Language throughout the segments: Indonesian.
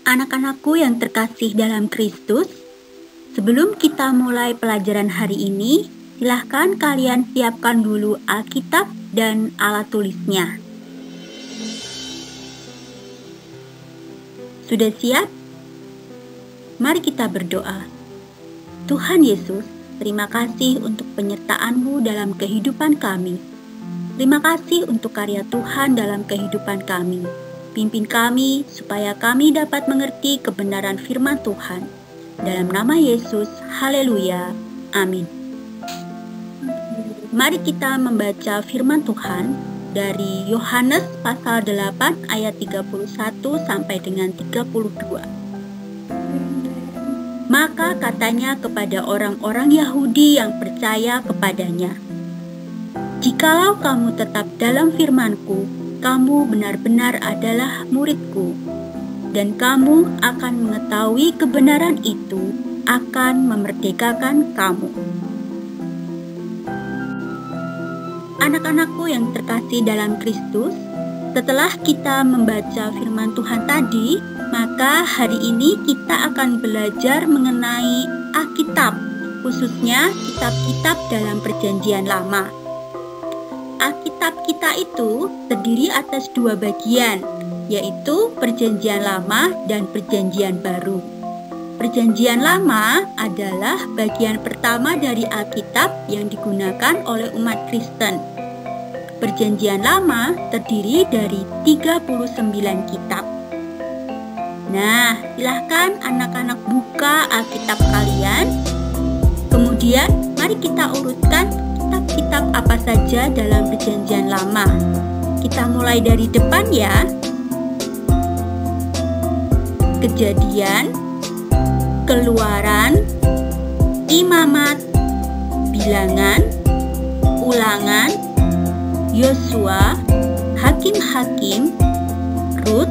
Anak-anakku yang terkasih dalam Kristus, sebelum kita mulai pelajaran hari ini, silahkan kalian siapkan dulu Alkitab dan alat tulisnya. Sudah siap? Mari kita berdoa. Tuhan Yesus, terima kasih untuk penyertaan-Mu dalam kehidupan kami. Terima kasih untuk karya Tuhan dalam kehidupan kami. Pimpin kami supaya kami dapat mengerti kebenaran firman Tuhan. Dalam nama Yesus, haleluya, amin. Mari kita membaca firman Tuhan dari Yohanes pasal 8 ayat 31 sampai dengan 32. Maka katanya kepada orang-orang Yahudi yang percaya kepadanya, "Jikalau kamu tetap dalam firman-Ku, kamu benar-benar adalah murid-Ku, dan kamu akan mengetahui kebenaran itu akan memerdekakan kamu." Anak-anakku yang terkasih dalam Kristus, setelah kita membaca firman Tuhan tadi, maka hari ini kita akan belajar mengenai Alkitab, khususnya kitab-kitab dalam Perjanjian Lama. Alkitab kita itu terdiri atas dua bagian, yaitu Perjanjian Lama dan Perjanjian Baru. Perjanjian Lama adalah bagian pertama dari Alkitab yang digunakan oleh umat Kristen. Perjanjian Lama terdiri dari 39 kitab. Nah, silahkan anak-anak buka Alkitab kalian. Kemudian, mari kita urutkan kitab apa saja dalam Perjanjian Lama. Kita mulai dari depan ya. Kejadian, Keluaran, Imamat, Bilangan, Ulangan, Yosua, Hakim-Hakim, Rut,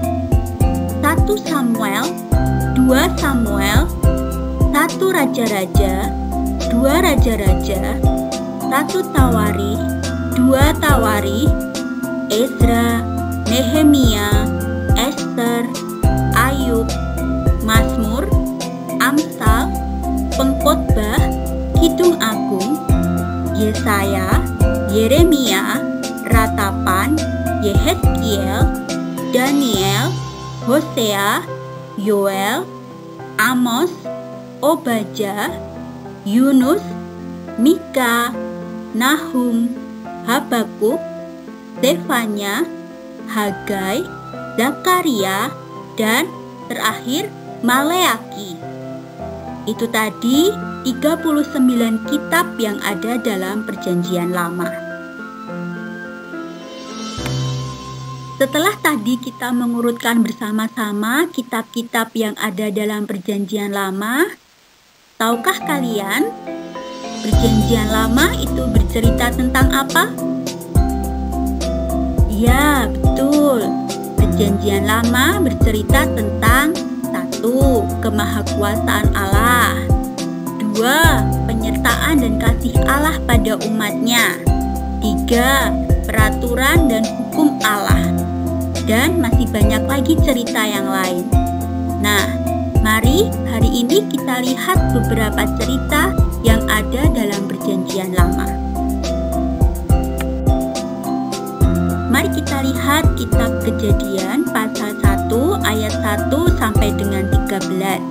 1 Samuel, 2 Samuel, 1 Raja-Raja, 2 Raja-Raja, 1 Tawarikh, 2 Tawarikh, Ezra, Nehemia, Ester, Ayub, Mazmur, Amsal, Pengkhotbah, Kidung Agung, Yesaya, Yeremia, Ratapan, Yehezkiel, Daniel, Hosea, Yoel, Amos, Obadya, Yunus, Mika, Nahum, Habakuk, Zefanya, Hagai, Zakaria, dan terakhir Maleaki. Itu tadi 39 kitab yang ada dalam Perjanjian Lama. Setelah tadi kita mengurutkan bersama-sama kitab-kitab yang ada dalam Perjanjian Lama, tahukah kalian Perjanjian Lama itu bercerita tentang apa? Ya, betul. Perjanjian Lama bercerita tentang 1. Kemahakuasaan Allah, 2. Penyertaan dan kasih Allah pada umatnya, 3. Peraturan dan hukum Allah, dan masih banyak lagi cerita yang lain. Nah, mari hari ini kita lihat beberapa cerita yang ada dalam Perjanjian Lama. Mari kita lihat kitab Kejadian pasal 1 ayat 1 sampai dengan 13.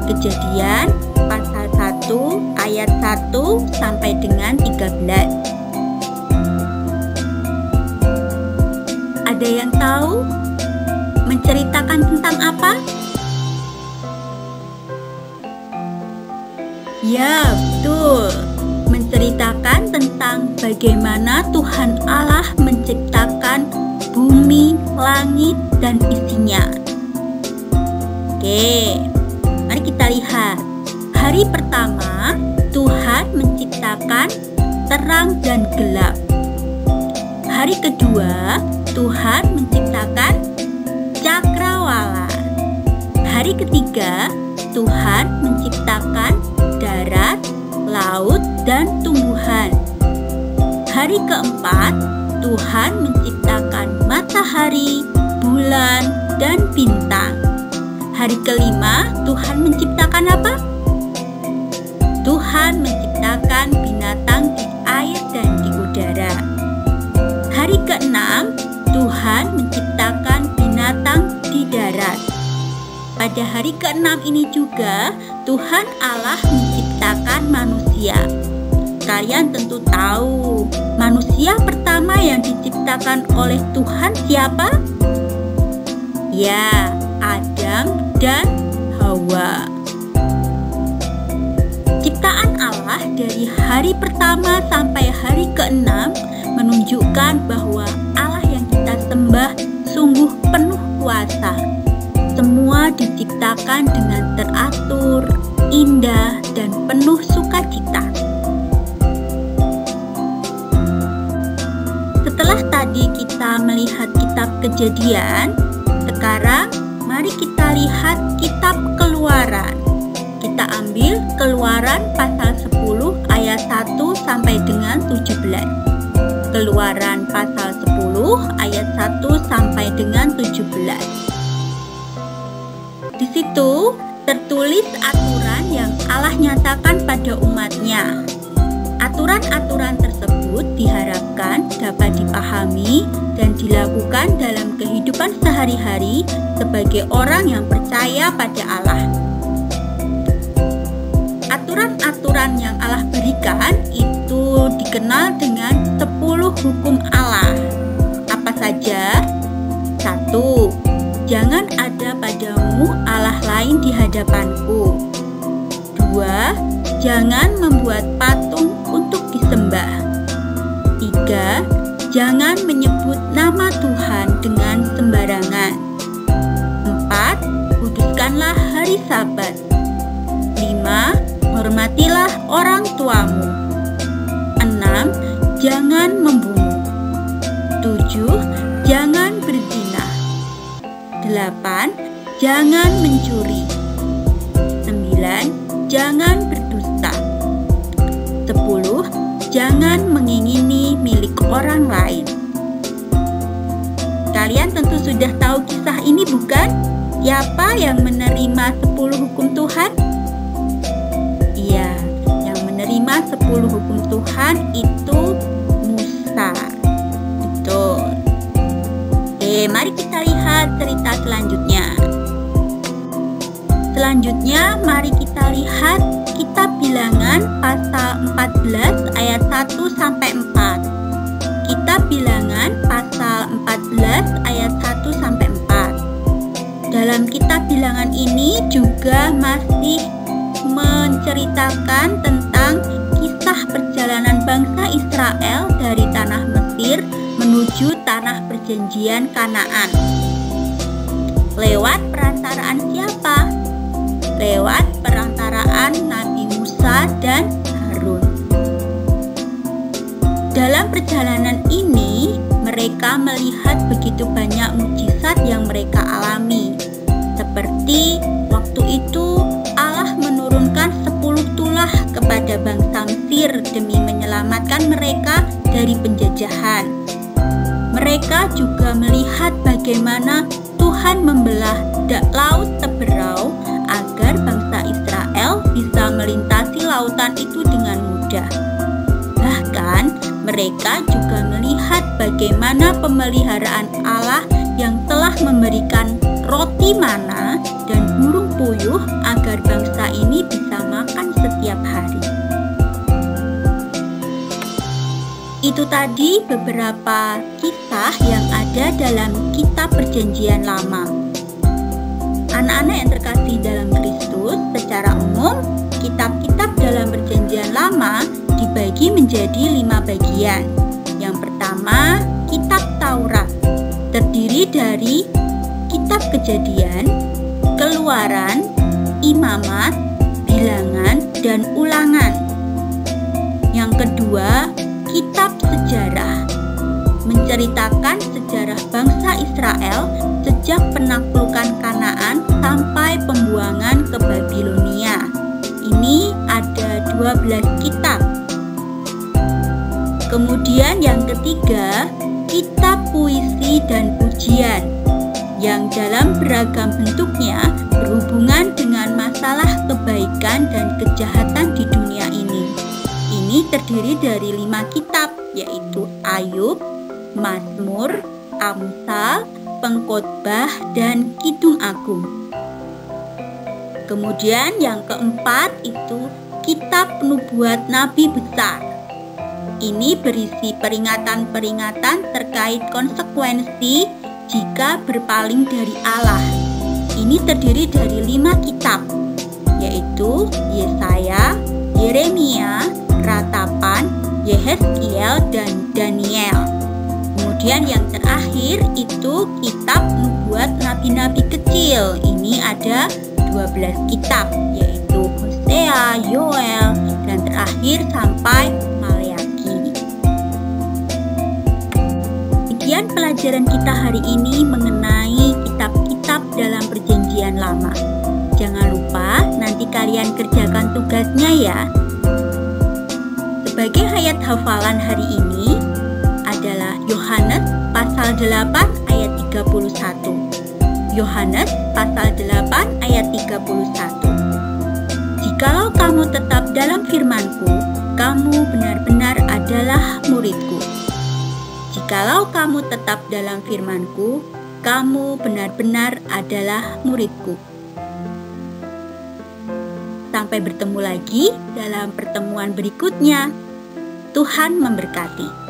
Kejadian pasal 1 ayat 1 sampai dengan 13. Ada yang tahu menceritakan tentang apa? Ya, betul. Menceritakan tentang bagaimana Tuhan Allah menciptakan bumi, langit, dan isinya. Oke, mari kita lihat. Hari pertama, Tuhan menciptakan terang dan gelap. Hari kedua, Tuhan menciptakan cakrawala. Hari ketiga, Tuhan menciptakan darat, laut, dan tumbuhan. Hari keempat, Tuhan menciptakan matahari, bulan, bulan, dan bintang. Hari kelima, Tuhan menciptakan apa? Tuhan menciptakan binatang di air dan di udara. Hari keenam, Tuhan menciptakan binatang di darat. Pada hari keenam ini juga, Tuhan Allah menciptakan manusia. Kalian tentu tahu, manusia pertama yang diciptakan oleh Tuhan siapa? Ya, Adam dan Hawa. Ciptaan Allah dari hari pertama sampai hari keenam menunjukkan bahwa Allah yang kita sembah sungguh penuh kuasa. Semua diciptakan dengan teratur, indah, dan penuh sukacita. Setelah tadi kita melihat kitab Kejadian, sekarang mari kita lihat kitab Keluaran. Kita ambil Keluaran pasal 10 ayat 1 sampai dengan 17. Keluaran pasal 10 ayat 1 sampai dengan 17. Di situ tertulis aturan yang Allah nyatakan pada umatnya. Aturan-aturan tersebut diharapkan dapat dipahami dan dilakukan dalam kehidupan sehari-hari sebagai orang yang percaya pada Allah. Aturan-aturan yang Allah berikan itu dikenal dengan 10 hukum Allah. Apa saja? 1. Jangan ada padamu Allah lain di hadapanku. 2. Jangan membuat patung untuk disembah. 3. Jangan menyebut nama Tuhan dengan sembarangan. 4. Kuduskanlah hari Sabat. 5. Hormatilah orang tuamu. 6. Jangan membunuh. 7. Jangan berzina. 8. Jangan mencuri. 9. Jangan berdusta. 10. Jangan mengingini milik orang lain. Kalian tentu sudah tahu kisah ini, bukan? Siapa yang menerima 10 hukum Tuhan? Iya, yang menerima 10 hukum Tuhan itu Musa. Betul. Mari kita lihat cerita selanjutnya. Selanjutnya, mari kita lihat kitab Bilangan pasal 14 ayat 1 sampai 4. Kitab Bilangan pasal 14 ayat 1 sampai 4. Dalam kitab Bilangan ini juga masih menceritakan tentang kisah perjalanan bangsa Israel dari tanah Mesir menuju tanah perjanjian Kanaan. Lewat perantaraan siapa? Lewat perantaraan Nabi Musa dan Harun. Dalam perjalanan ini, mereka melihat begitu banyak mukjizat yang mereka alami. Seperti waktu itu Allah menurunkan 10 tulah kepada bangsa Mesir demi menyelamatkan mereka dari penjajahan. Mereka juga melihat bagaimana Tuhan membelah laut Teberau agar bangsa Israel bisa melintasi lautan itu dengan mudah. Bahkan mereka juga melihat bagaimana pemeliharaan Allah yang telah memberikan roti mana dan burung puyuh agar bangsa ini bisa makan setiap hari. Itu tadi beberapa kisah yang ada dalam kitab Perjanjian Lama. Anak-anak yang terkasih dalam Kristus, secara umum kitab-kitab dalam Perjanjian Lama dibagi menjadi 5 bagian. Yang pertama, kitab Taurat, terdiri dari kitab Kejadian, Keluaran, Imamat, Bilangan, dan Ulangan. Yang kedua, kitab sejarah, menceritakan sejarah bangsa Israel sejak penaklukan Kanaan sampai pembuangan ke Babilonia. Ini ada 12 kitab. Kemudian yang ketiga, kitab puisi dan pujian, yang dalam beragam bentuknya berhubungan dengan masalah kebaikan dan kejahatan di dunia ini. Ini terdiri dari 5 kitab, yaitu Ayub, Mazmur, Amsal, Pengkhotbah, dan Kidung Agung. Kemudian yang keempat itu kitab nubuat nabi besar. Ini berisi peringatan-peringatan terkait konsekuensi jika berpaling dari Allah. Ini terdiri dari 5 kitab, yaitu Yesaya, Yeremia, Ratapan, Yehezkiel, dan Daniel. Kemudian yang terakhir itu kitab nubuat nabi-nabi kecil. Ini ada 12 kitab, yaitu Hosea, Yoel, dan terakhir sampai Maleakhi. Sekian pelajaran kita hari ini mengenai kitab-kitab dalam Perjanjian Lama. Jangan lupa nanti kalian kerjakan tugasnya ya. Sebagai ayat hafalan hari ini adalah Yohanes pasal 8 ayat 31. Yohanes pasal 8 ayat 31. Jikalau kamu tetap dalam firman-Ku, kamu benar-benar adalah murid-Ku. Jikalau kamu tetap dalam firman-Ku, kamu benar-benar adalah murid-Ku. Sampai bertemu lagi dalam pertemuan berikutnya. Tuhan memberkati.